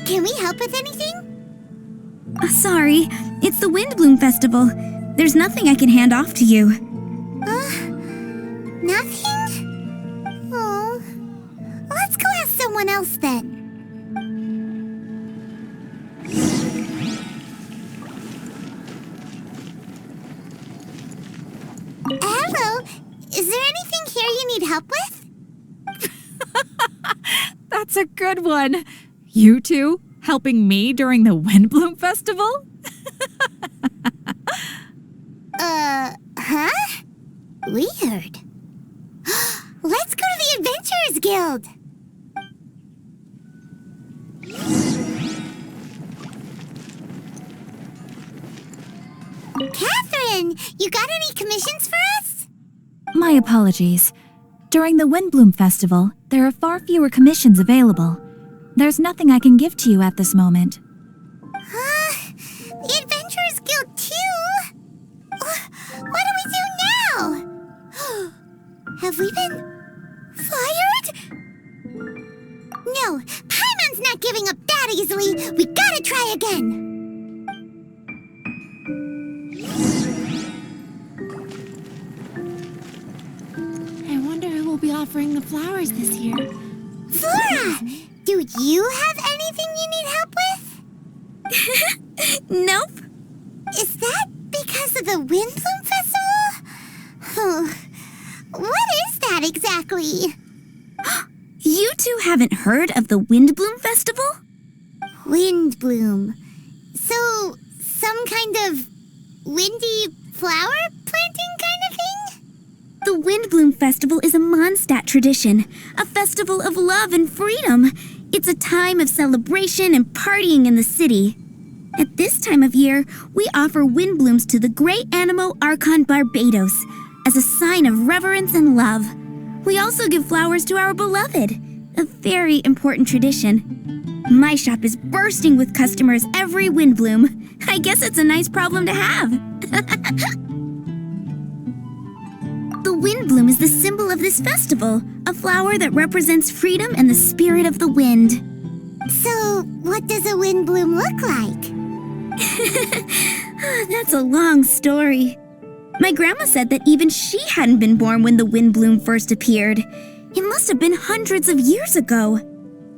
Can we help with anything? Sorry, it's the Windblume Festival. There's nothing I can hand off to you. Nothing? Oh. Let's go ask someone else then. Hello, is there anything here you need help with? That's a good one. You two helping me during the Windblume Festival? Huh? Weird. Let's go to the Adventurers Guild. Catherine, you got any commissions for us? My apologies. During the Windblume Festival, there are far fewer commissions available. There's nothing I can give to you at this moment. The Adventurers Guild too? What do we do now? Have we been fired? No, Paimon's not giving up that easily. We gotta try again. I wonder who will be offering the flowers this year. Flora, do you have anything you need help with? Nope. Is that because of the Windblume Festival? What is that exactly? You two haven't heard of the Windblume Festival? Windblume. So, some kind of windy flower planting kind of thing? The Windblume Festival is a Mondstadt tradition, a festival of love and freedom. It's a time of celebration and partying in the city. At this time of year, we offer windblooms to the great Animo Archon Barbados as a sign of reverence and love. We also give flowers to our beloved, a very important tradition. My shop is bursting with customers every Windblume. I guess it's a nice problem to have. The Windblume is the symbol of this festival, a flower that represents freedom and the spirit of the wind. So, what does a windbloom look like? That's a long story. My grandma said that even she hadn't been born when the Windblume first appeared. It must have been hundreds of years ago.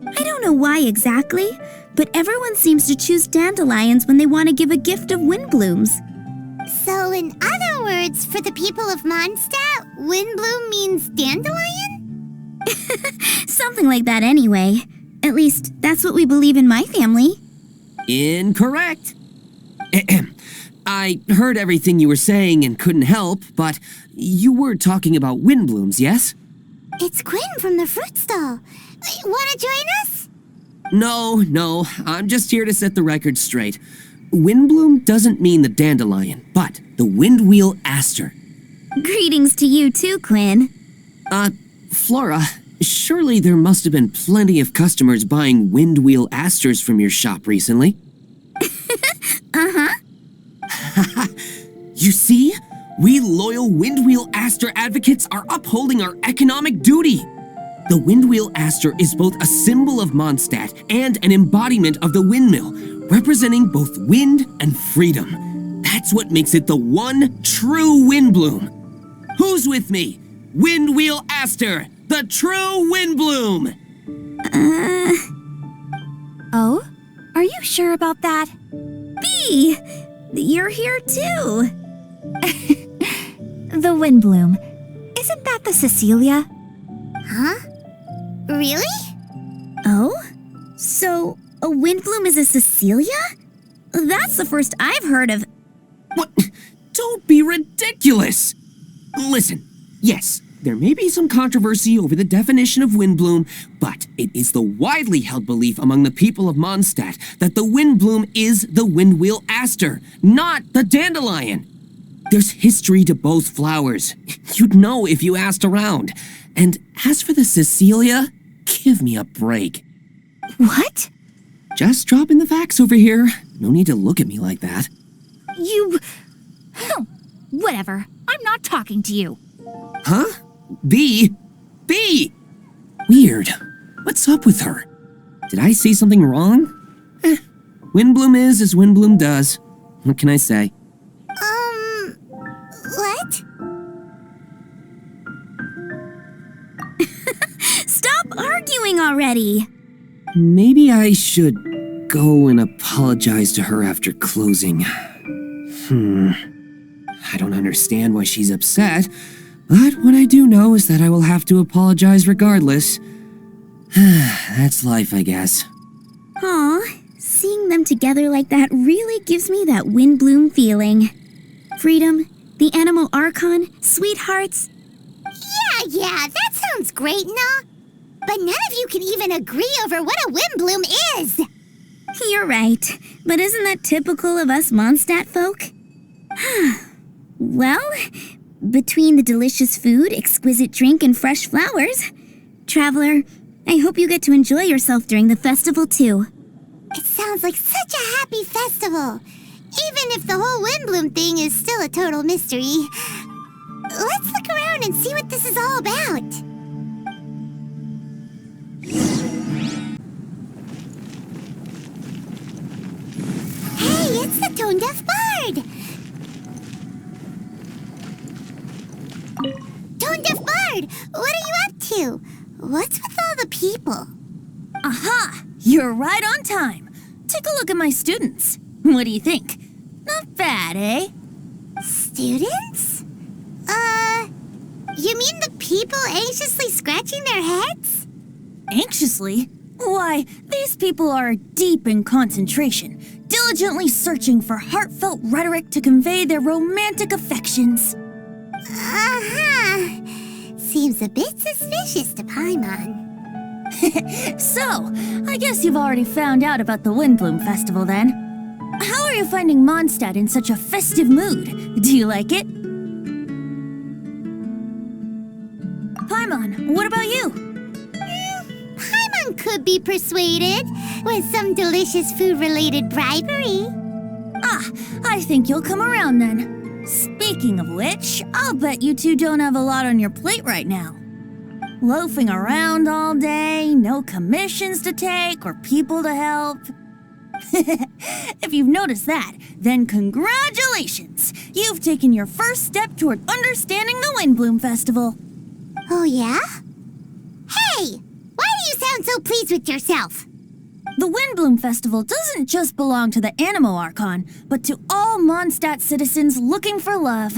I don't know why exactly, but everyone seems to choose dandelions when they want to give a gift of windblooms. So, in other words, for the people of Mondstadt, windbloom means dandelion? Something like that anyway. At least, that's what we believe in my family. Incorrect. I heard everything you were saying and couldn't help, but you were talking about windblooms, yes? It's Quinn from the fruit stall. Want to join us? No, I'm just here to set the record straight. Windbloom doesn't mean the dandelion, but the windwheel aster. Greetings to you too, Quinn. Flora, surely there must have been plenty of customers buying windwheel asters from your shop recently. Uh-huh. You see? We loyal windwheel aster advocates are upholding our economic duty. The windwheel aster is both a symbol of Mondstadt and an embodiment of the windmill, representing both wind and freedom. That's what makes it the one true windbloom. Who's with me? Windwheel aster, the true windbloom! Oh? Are you sure about that? Bee! You're here too. The Windblume. Isn't that the Cecilia? Huh? Really? Oh? So, a Windblume is a Cecilia? That's the first I've heard of. What? Don't be ridiculous! Listen, yes, there may be some controversy over the definition of windbloom, but it is the widely held belief among the people of Mondstadt that the windbloom is the windwheel aster, not the dandelion. There's history to both flowers. You'd know if you asked around. And as for the Cecilia, give me a break. What? Just dropping the facts over here. No need to look at me like that. You... Whatever. I'm not talking to you. Huh? Bee? Bee! Weird. What's up with her? Did I say something wrong? Windblume is as Windblume does. What can I say? What? Stop arguing already! Maybe I should go and apologize to her after closing. I don't understand why she's upset, but what I do know is that I will have to apologize regardless. That's life, I guess. Aw, seeing them together like that really gives me that Windblume feeling. Freedom, the Animal Archon, sweethearts. Yeah, that sounds great and all. But none of you can even agree over what a Windblume is. You're right, but isn't that typical of us Mondstadt folk? Well, between the delicious food, exquisite drink, and fresh flowers, Traveler, I hope you get to enjoy yourself during the festival too. It sounds like such a happy festival. Even if the whole Windblume thing is still a total mystery. Let's look around and see what this is all about. Hey, it's the Tone Deaf Bard! Tone Deaf Bard, what are you up to? What's with all the people? Aha! You're right on time. Take a look at my students. What do you think? Not bad, eh? Students? You mean the people anxiously scratching their heads? Anxiously? Why, these people are deep in concentration, diligently searching for heartfelt rhetoric to convey their romantic affections. Uh-huh. Seems a bit suspicious to Paimon. So, I guess you've already found out about the Windblume Festival then. How are you finding Mondstadt in such a festive mood? Do you like it? Paimon, what about you? Paimon could be persuaded with some delicious food-related bribery. Ah, I think you'll come around then. Speaking of which, I'll bet you two don't have a lot on your plate right now. Loafing around all day, no commissions to take or people to help. If you've noticed that, then congratulations! You've taken your first step toward understanding the Windblume Festival. Oh, yeah? Hey! Why do you sound so pleased with yourself? The Windblume Festival doesn't just belong to the Animal Archon, but to all Mondstadt citizens looking for love.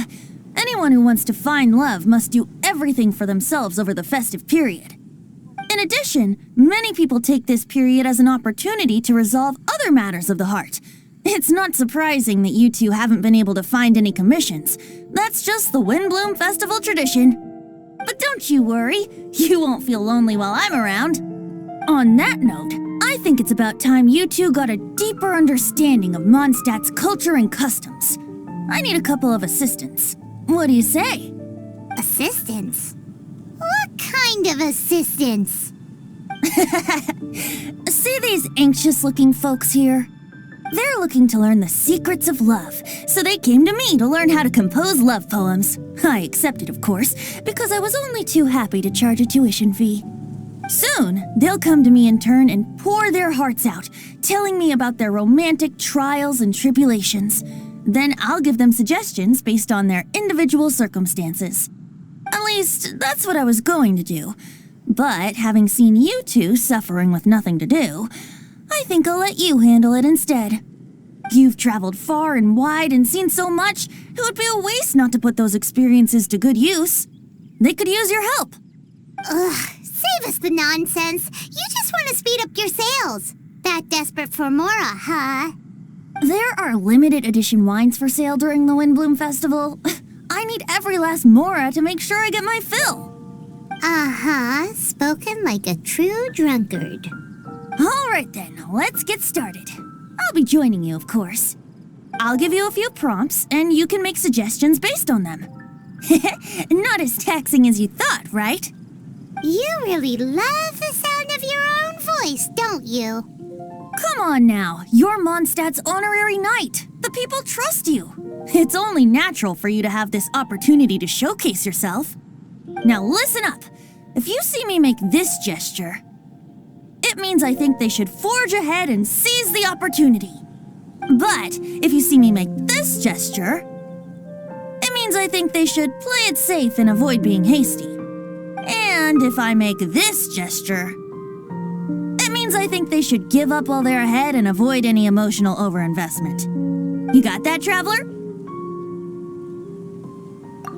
Anyone who wants to find love must do everything for themselves over the festive period. In addition, many people take this period as an opportunity to resolve other matters of the heart. It's not surprising that you two haven't been able to find any commissions. That's just the Windblume Festival tradition. But don't you worry, you won't feel lonely while I'm around. On that note, I think it's about time you two got a deeper understanding of Mondstadt's culture and customs. I need a couple of assistants. What do you say? Assistance? What kind of assistance? See these anxious-looking folks here? They're looking to learn the secrets of love, so they came to me to learn how to compose love poems. I accepted, of course, because I was only too happy to charge a tuition fee. Soon, they'll come to me in turn and pour their hearts out, telling me about their romantic trials and tribulations. Then I'll give them suggestions based on their individual circumstances. At least, that's what I was going to do. But having seen you two suffering with nothing to do, I think I'll let you handle it instead. You've traveled far and wide and seen so much, it would be a waste not to put those experiences to good use. They could use your help. Ugh, save us the nonsense. You just want to speed up your sales. That desperate for Mora, huh? There are limited edition wines for sale during the Windblume Festival. I need every last Mora to make sure I get my fill. Uh-huh, spoken like a true drunkard. All right then, let's get started. I'll be joining you, of course. I'll give you a few prompts, and you can make suggestions based on them. Not as taxing as you thought, right? You really love the sound of your own voice, don't you? Come on now, you're Mondstadt's honorary knight. The people trust you. It's only natural for you to have this opportunity to showcase yourself. Now listen up. If you see me make this gesture, it means I think they should forge ahead and seize the opportunity. But if you see me make this gesture, it means I think they should play it safe and avoid being hasty. And if I make this gesture, it means I think they should give up while they're ahead and avoid any emotional overinvestment. You got that, traveler?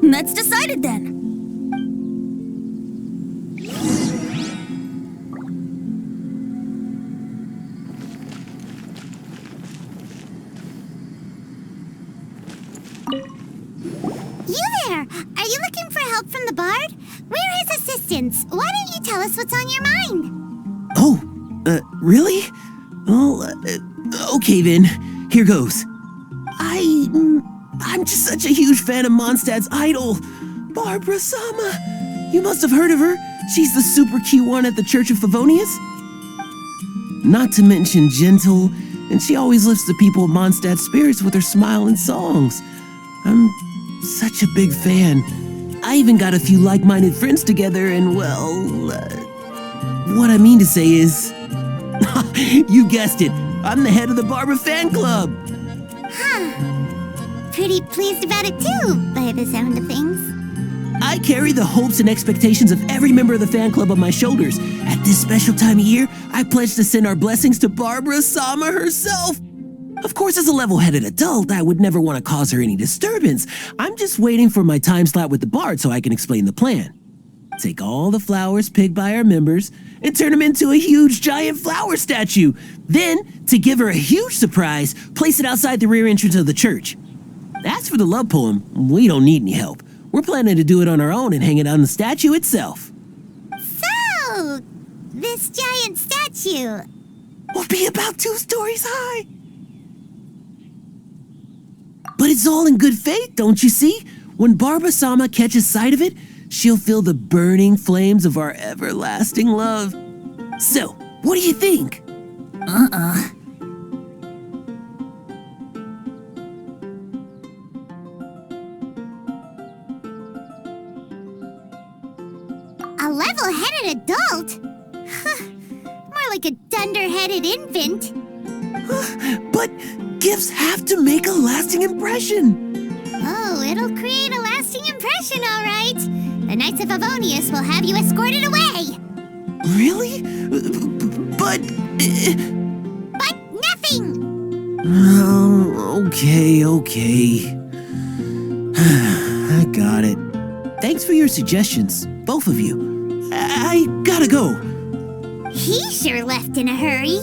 That's decided then. You there! Are you looking for help from the bard? We're his assistants. Why don't you tell us what's on your mind? Oh, really? Well, okay then. Here goes. I'm just such a huge fan of Mondstadt's idol, Barbara Sama. You must have heard of her. She's the super cute one at the Church of Favonius. Not to mention gentle, and she always lifts the people of Mondstadt's spirits with her smile and songs. I'm such a big fan. I even got a few like-minded friends together and, well, what I mean to say is, you guessed it, I'm the head of the Barbara fan club. Huh. Pretty pleased about it too, by the sound of things. I carry the hopes and expectations of every member of the fan club on my shoulders. At this special time of year, I pledge to send our blessings to Barbara Sama herself. Of course, as a level-headed adult, I would never want to cause her any disturbance. I'm just waiting for my time slot with the bard so I can explain the plan. Take all the flowers picked by our members and turn them into a huge giant flower statue. Then, to give her a huge surprise, place it outside the rear entrance of the church. As for the love poem, we don't need any help. We're planning to do it on our own and hang it on the statue itself. So, this giant statue will be about 2 stories high. But it's all in good faith, don't you see? When Barbara Sama catches sight of it, she'll feel the burning flames of our everlasting love. So, what do you think? A level-headed adult? More like a dunder-headed infant. But gifts have to make a lasting impression. Oh, it'll create a lasting impression, all right. The Knights of Favonius will have you escorted away. Really? But... But nothing! Okay. I got it. Thanks for your suggestions, both of you. I gotta go. He sure left in a hurry.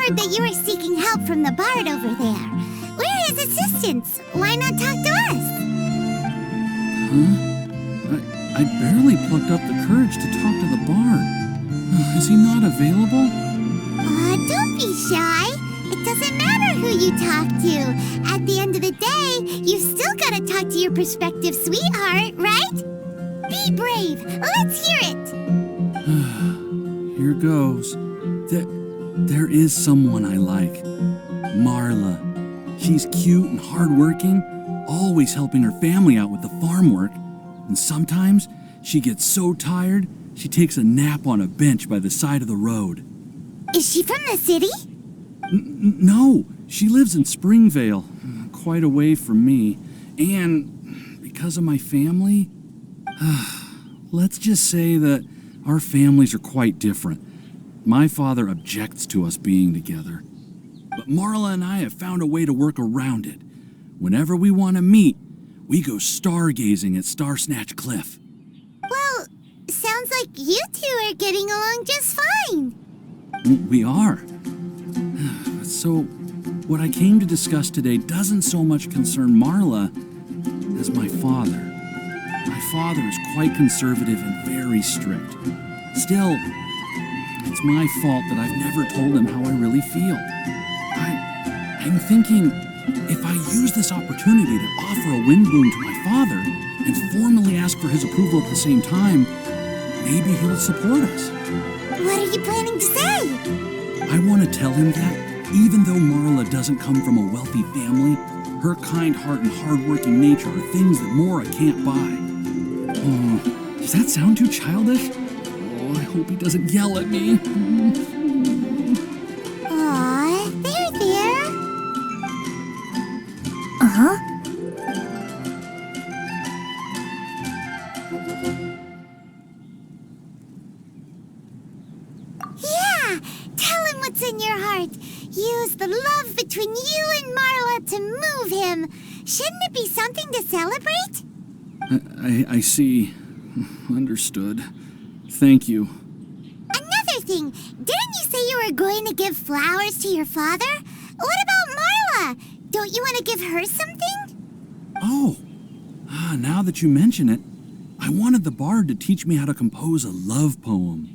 That you were seeking help from the bard over there. We're his assistants. Why not talk to us? Huh? I barely plucked up the courage to talk to the bard. Is he not available? Don't be shy. It doesn't matter who you talk to. At the end of the day, you've still got to talk to your prospective sweetheart, right? Be brave. Let's hear it. Here goes. There is someone I like. Marla. She's cute and hardworking, always helping her family out with the farm work. And sometimes she gets so tired, she takes a nap on a bench by the side of the road. Is she from the city? No, she lives in Springvale, quite away from me. And because of my family, let's just say that our families are quite different. My father objects to us being together. But Marla and I have found a way to work around it. Whenever we want to meet, we go stargazing at Starsnatch Cliff. Well, sounds like you two are getting along just fine. We are. So, what I came to discuss today doesn't so much concern Marla as my father. My father is quite conservative and very strict. Still, it's my fault that I've never told him how I really feel. I'm thinking, if I use this opportunity to offer a Windblume to my father and formally ask for his approval at the same time, maybe he'll support us. What are you planning to say? I want to tell him that Even though Marla doesn't come from a wealthy family, her kind heart and hardworking nature are things that Mora can't buy. Oh, does that sound too childish? Oh, I hope he doesn't yell at me. Aw, there. Uh-huh. Yeah, tell him what's in your heart. Use the love between you and Marla to move him. Shouldn't it be something to celebrate? I see. Understood. Thank you. Another thing, didn't you say you were going to give flowers to your father? What about Marla? Don't you want to give her something? Oh, now that you mention it, I wanted the bard to teach me how to compose a love poem.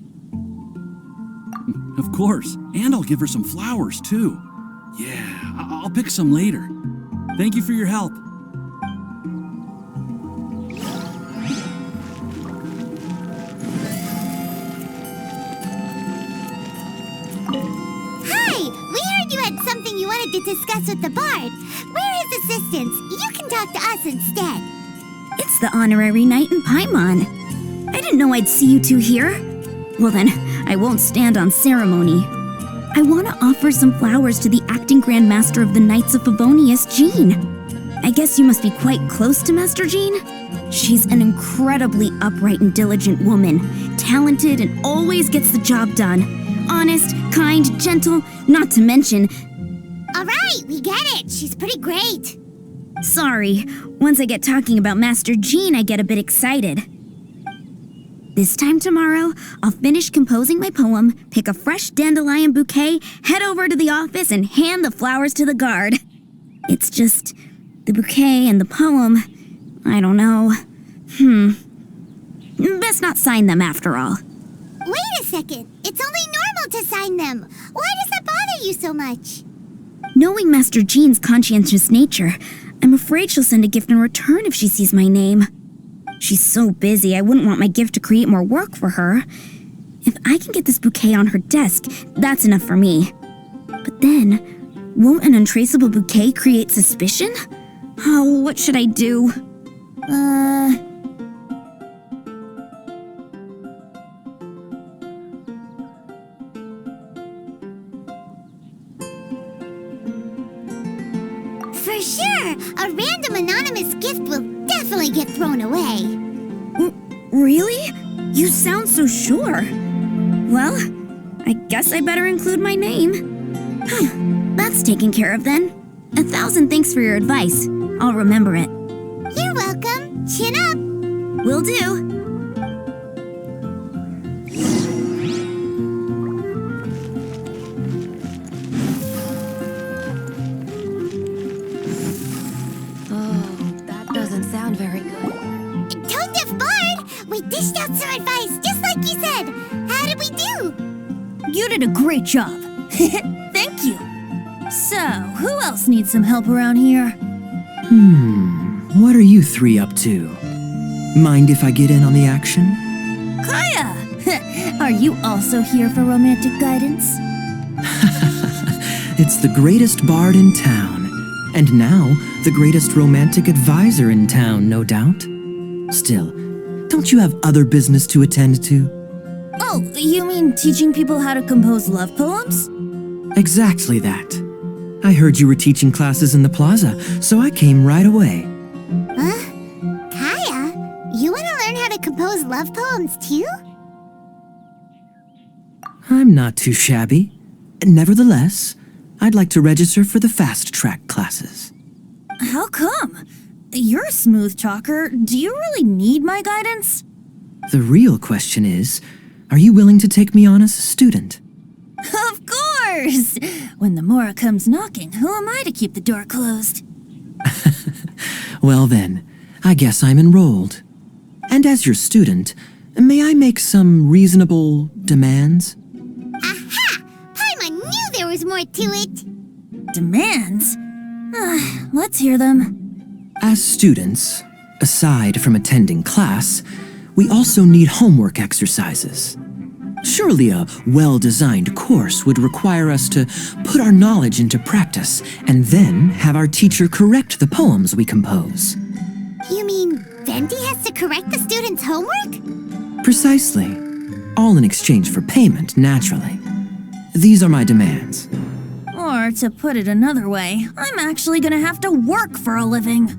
Of course, and I'll give her some flowers, too. Yeah, I'll pick some later. Thank you for your help. Hi, we heard you had something you wanted to discuss with the bard. We're his assistants. You can talk to us instead. It's the honorary knight in Paimon. I didn't know I'd see you two here. Well then, I won't stand on ceremony. I want to offer some flowers to the acting Grand Master of the Knights of Favonius, Jean. I guess you must be quite close to Master Jean? She's an incredibly upright and diligent woman, talented and always gets the job done. Honest, kind, gentle, not to mention... All right, we get it. She's pretty great. Sorry, once I get talking about Master Jean, I get a bit excited. This time tomorrow, I'll finish composing my poem, pick a fresh dandelion bouquet, head over to the office, and hand the flowers to the guard. It's just, the bouquet and the poem, I don't know. Best not sign them after all. Wait a second. It's only normal to sign them. Why does that bother you so much? Knowing Master Jean's conscientious nature, I'm afraid she'll send a gift in return if she sees my name. She's so busy, I wouldn't want my gift to create more work for her. If I can get this bouquet on her desk, that's enough for me. But then, won't an untraceable bouquet create suspicion? Oh, what should I do? For sure, a random anonymous gift will definitely get thrown away. Really? You sound so sure. Well, I guess I better include my name. That's taken care of then. 1,000 thanks for your advice. I'll remember it. You're welcome. Chin up. Will do. Doesn't sound very good. Tone Deaf Bard, we dished out some advice just like you said. How did we do? You did a great job. Thank you. So, who else needs some help around here? What are you three up to? Mind if I get in on the action? Kaya! Are you also here for romantic guidance? It's the greatest bard in town. And now, the greatest romantic advisor in town, no doubt. Still, don't you have other business to attend to? Oh, you mean teaching people how to compose love poems? Exactly that. I heard you were teaching classes in the plaza, so I came right away. Huh? Kaya, you want to learn how to compose love poems too? I'm not too shabby. Nevertheless, I'd like to register for the fast track classes. How come? You're a smooth talker. Do you really need my guidance? The real question is, are you willing to take me on as a student? Of course! When the Mora comes knocking, who am I to keep the door closed? Well then, I guess I'm enrolled. And as your student, may I make some reasonable demands? Aha! Paimon knew there was more to it. Demands? Let's hear them. As students, aside from attending class, we also need homework exercises. Surely a well-designed course would require us to put our knowledge into practice and then have our teacher correct the poems we compose. You mean Venti has to correct the students' homework? Precisely. All in exchange for payment, naturally. These are my demands. Or, to put it another way, I'm actually gonna have to work for a living.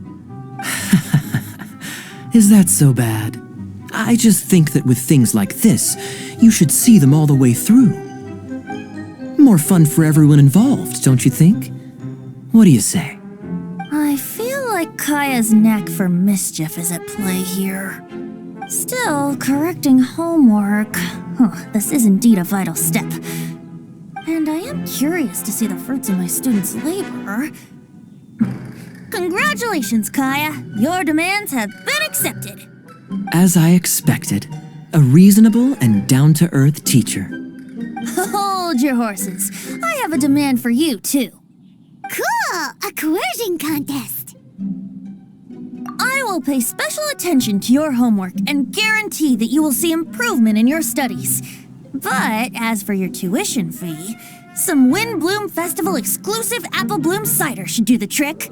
Is that so bad? I just think that with things like this, you should see them all the way through. More fun for everyone involved, don't you think? What do you say? I feel like Kaya's knack for mischief is at play here. Still, correcting homework. This is indeed a vital step. And I am curious to see the fruits of my students' labor. Congratulations, Kaya! Your demands have been accepted. As I expected, a reasonable and down-to-earth teacher. Hold your horses. I have a demand for you, too. Cool! A coercion contest! I will pay special attention to your homework and guarantee that you will see improvement in your studies. But as for your tuition fee, some Windblume Festival exclusive Apple Bloom cider should do the trick.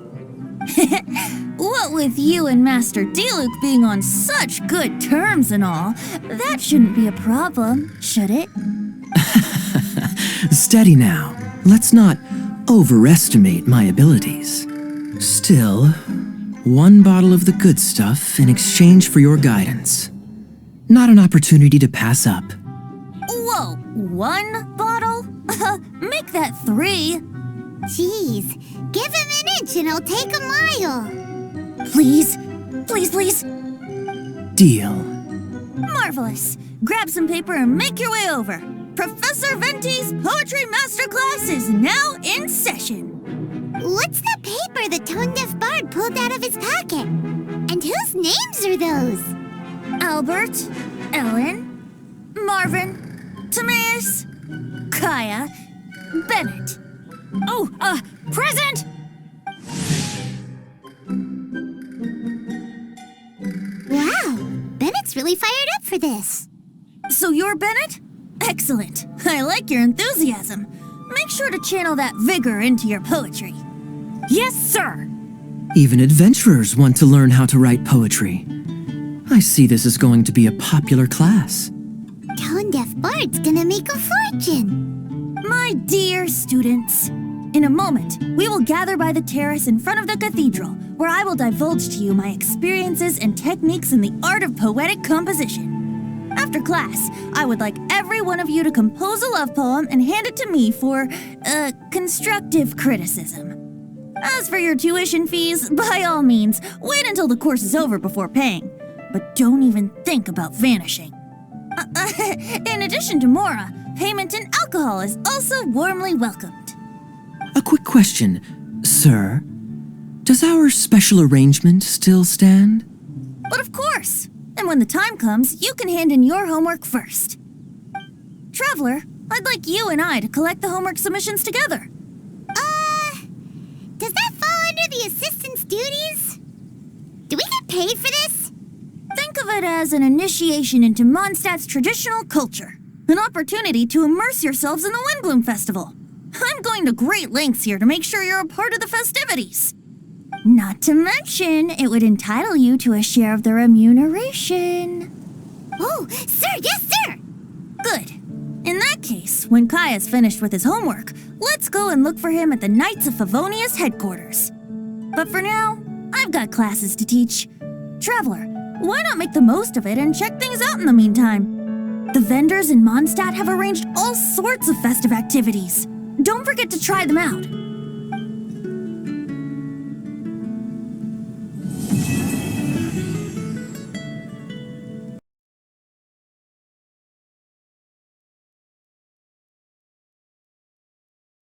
What with you and Master Diluc being on such good terms and all, that shouldn't be a problem, should it? Steady now. Let's not overestimate my abilities. Still, one bottle of the good stuff in exchange for your guidance. Not an opportunity to pass up. Whoa, one bottle? Make that 3. Jeez, give him an inch and I'll take a mile. Please, please, please. Deal. Marvelous. Grab some paper and make your way over. Professor Venti's Poetry Masterclass is now in session. What's the paper the tone-deaf bard pulled out of his pocket? And whose names are those? Albert, Ellen, Marvin, Timaeus, Kaya, Bennett. Oh, present! Wow, Bennett's really fired up for this. So you're Bennett? Excellent. I like your enthusiasm. Make sure to channel that vigor into your poetry. Yes, sir! Even adventurers want to learn how to write poetry. I see this is going to be a popular class. Tone-deaf bard's gonna make a fortune. My dear students, in a moment, we will gather by the terrace in front of the cathedral, where I will divulge to you my experiences and techniques in the art of poetic composition. After class, I would like every one of you to compose a love poem and hand it to me for, constructive criticism. As for your tuition fees, by all means, wait until the course is over before paying. But don't even think about vanishing. In addition to Mora, payment in alcohol is also warmly welcomed. A quick question, sir. Does our special arrangement still stand? But of course! And when the time comes, you can hand in your homework first. Traveler, I'd like you and I to collect the homework submissions together. Does that fall under the assistant's duties? Do we get paid for this? Think of it as an initiation into Mondstadt's traditional culture. An opportunity to immerse yourselves in the Windblume Festival. I'm going to great lengths here to make sure you're a part of the festivities. Not to mention, it would entitle you to a share of the remuneration. Oh, sir, yes, sir! Good. In that case, when Kaya's finished with his homework, let's go and look for him at the Knights of Favonia's headquarters. But for now, I've got classes to teach. Traveler, why not make the most of it and check things out in the meantime? The vendors in Mondstadt have arranged all sorts of festive activities. Don't forget to try them out.